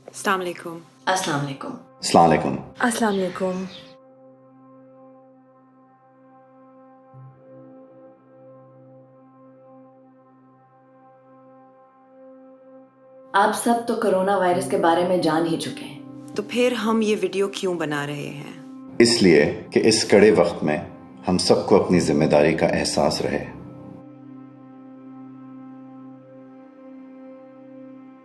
अस्सलाम वालेकुम। अस्सलाम वालेकुम। अस्सलाम वालेकुम। अस्सलाम वालेकुम। आप सब तो कोरोना वायरस के बारे में जान ही चुके हैं। तो फिर हम ये वीडियो क्यों बना रहे हैं? इसलिए कि इस कड़े वक्त में हम सबको अपनी जिम्मेदारी का एहसास रहे।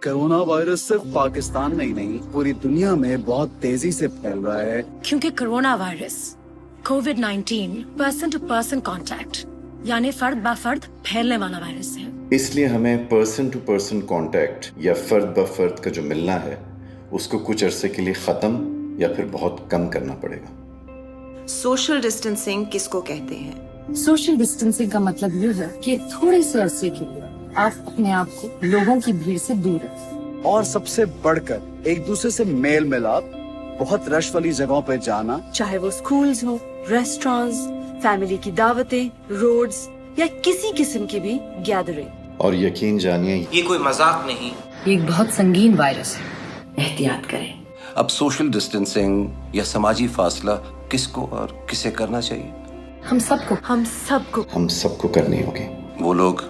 कोरोना वायरस सिर्फ पाकिस्तान में ही नहीं पूरी दुनिया में बहुत तेजी से फैल रहा है, क्योंकि कोरोना वायरस कोविड-19 पर्सन टू पर्सन कांटेक्ट यानी फर्द ब फर्द फैलने वाला वायरस है। इसलिए हमें पर्सन टू पर्सन कांटेक्ट या फर्द ब फर्द का जो मिलना है उसको कुछ अरसे के लिए खत्म या फिर बहुत कम करना पड़ेगा। सोशल डिस्टेंसिंग किसको कहते हैं? सोशल डिस्टेंसिंग का मतलब ये है कि थोड़े से अरसे के लिए आप अपने आप को लोगों की भीड़ से दूर रखें। और सबसे बढ़कर एक दूसरे से मेल मिलाप, बहुत रश वाली जगहों पे जाना, चाहे वो स्कूल्स हो, रेस्टोरेंट्स, फैमिली की दावतें, रोड्स या किसी किस्म की भी गैदरिंग। और यकीन जानिए ये कोई मजाक नहीं। ये एक बहुत संगीन वायरस है। एहतियात करें। अब सोशल डिस्टेंसिंग या समाजी फासला किसको और किसे करना चाहिए? हम सबको करनी होगी। वो लोग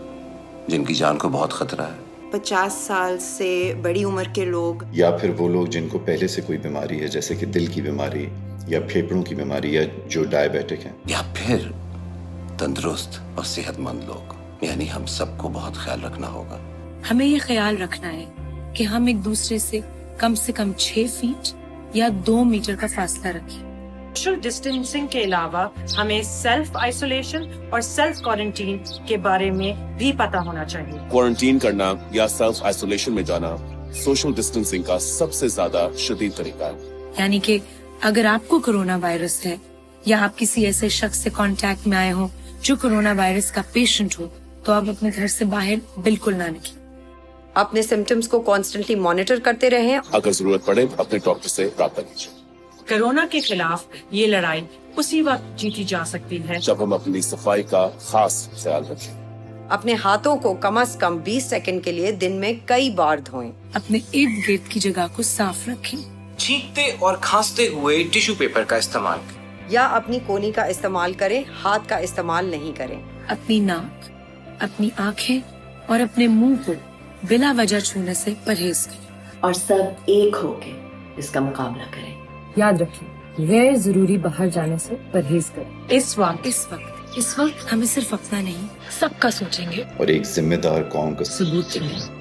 जिनकी जान को बहुत खतरा है, 50 साल से बड़ी उम्र के लोग, या फिर वो लोग जिनको पहले से कोई बीमारी है जैसे कि दिल की बीमारी या फेफड़ों की बीमारी या जो डायबिटिक हैं, या फिर तंदुरुस्त और सेहतमंद लोग। यानी हम सबको बहुत ख्याल रखना होगा। हमें ये ख्याल रखना है कि हम एक दूसरे से कम 6 फीट या 2 मीटर का फासला रखें। सोशल डिस्टेंसिंग के अलावा हमें सेल्फ आइसोलेशन और सेल्फ क्वारंटीन के बारे में भी पता होना चाहिए। क्वारंटीन करना या सेल्फ आइसोलेशन में जाना सोशल डिस्टेंसिंग का सबसे ज्यादा शदीद तरीका है। यानी कि अगर आपको कोरोना वायरस है या आप किसी ऐसे शख्स से कांटेक्ट में आए हो जो कोरोना वायरस का पेशेंट हो, तो आप अपने घर से बाहर बिल्कुल ना निकलें। अपने सिम्टम्स को कॉन्स्टेंटली मॉनिटर करते रहें। अगर जरूरत पड़े अपने डॉक्टर से राब्ता कीजिए। कोरोना के खिलाफ ये लड़ाई उसी वक्त जीती जा सकती है जब हम अपनी सफाई का खास ख्याल रखें। अपने हाथों को कम से कम 20 सेकंड के लिए दिन में कई बार धोएं। अपने इर्द गिर्द की जगह को साफ रखें। छींकते और खांसते हुए टिश्यू पेपर का इस्तेमाल करें। या अपनी कोनी का इस्तेमाल करें, हाथ का इस्तेमाल नहीं करें। अपनी नाक, अपनी आँखें और अपने मुंह को बिना वजह छूने से परहेज करें। और सब एक होके इसका मुकाबला करें। याद रखें, गैर जरूरी बाहर जाने से परहेज करें। इस वक्त हमें सिर्फ अपना नहीं सबका सोचेंगे और एक जिम्मेदार कौम का सबूत देंगे।